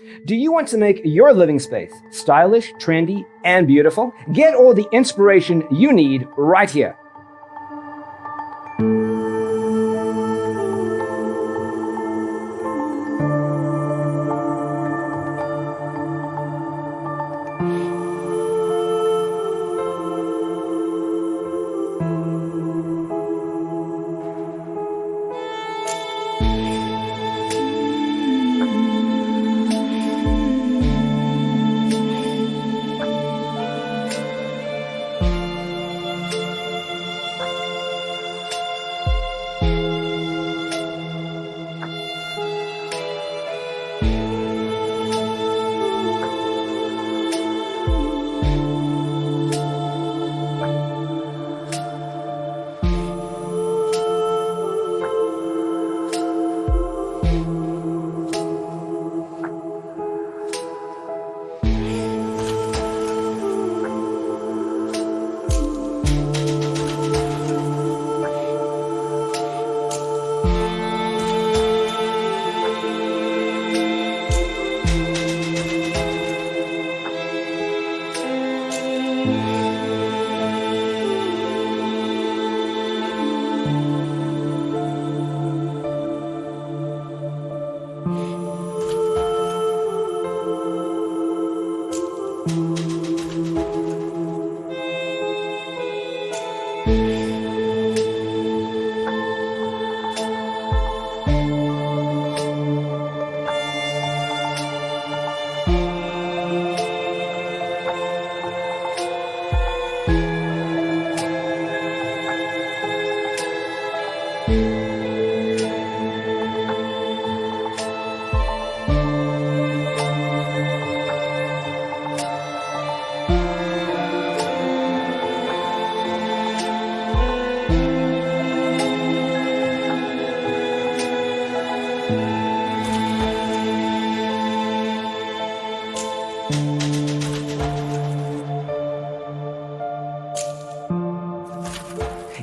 Do you want to make your living space stylish, trendy, and beautiful? Get all the inspiration you need right here.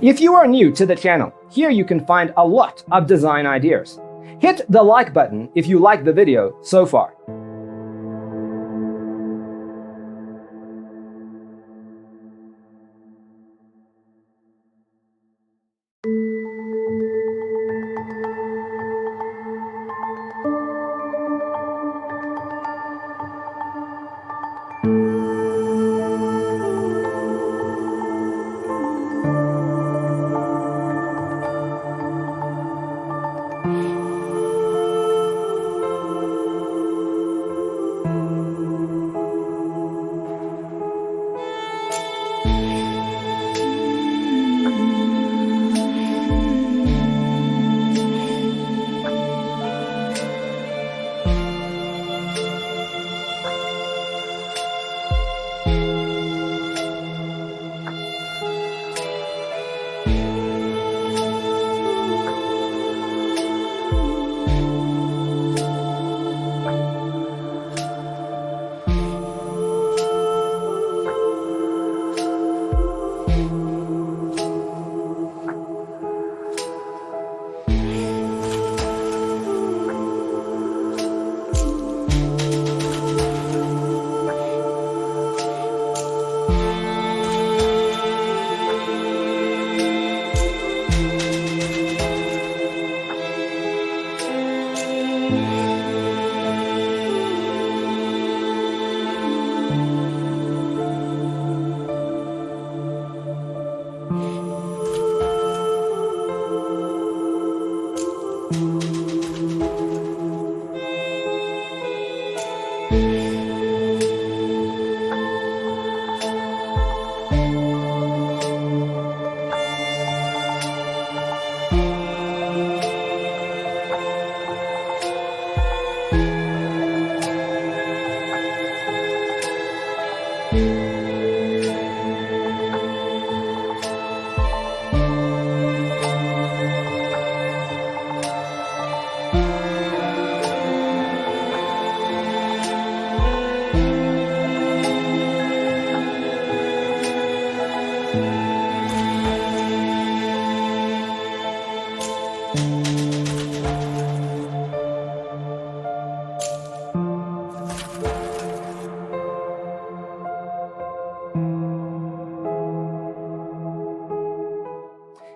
If you are new to the channel, here you can find a lot of design ideas. Hit the like button if you like the video so far.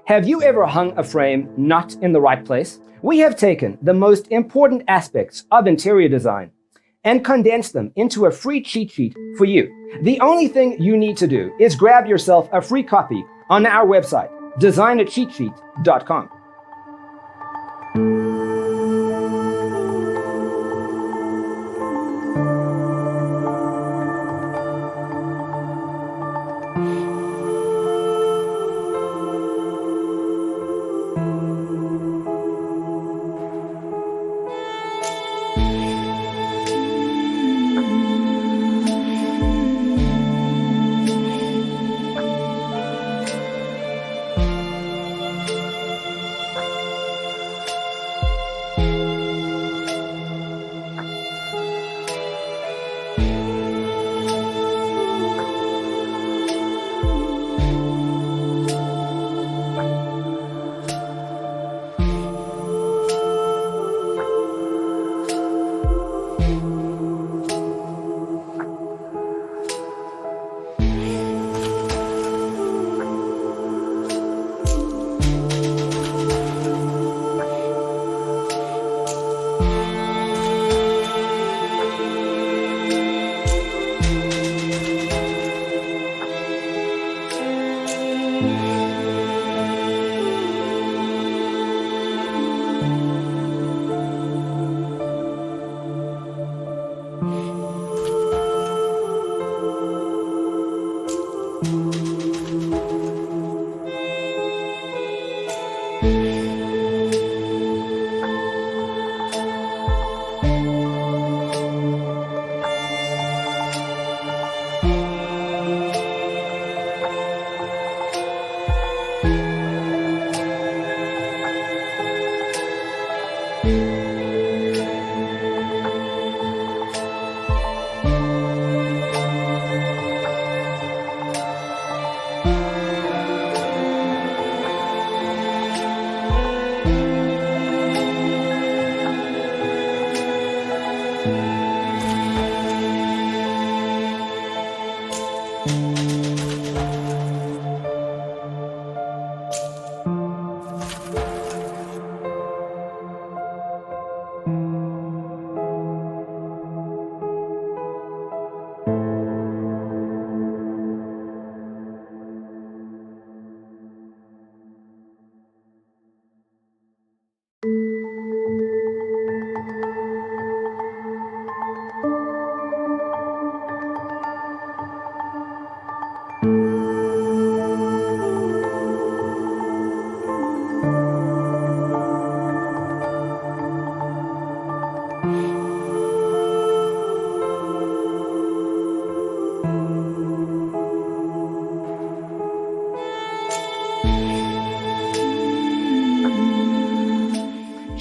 Have you ever hung a frame not in the right place? We have taken the most important aspects of interior design and condensed them into a free cheat sheet for you. The only thing you need to do is grab yourself a free copy on our website, designercheatsheet.com.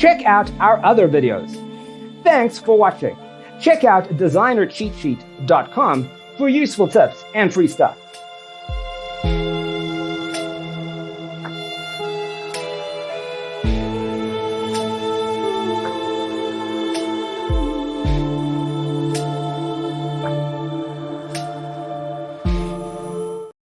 Check out our other videos. Thanks for watching. Check out designercheatsheet.com for useful tips and free stuff.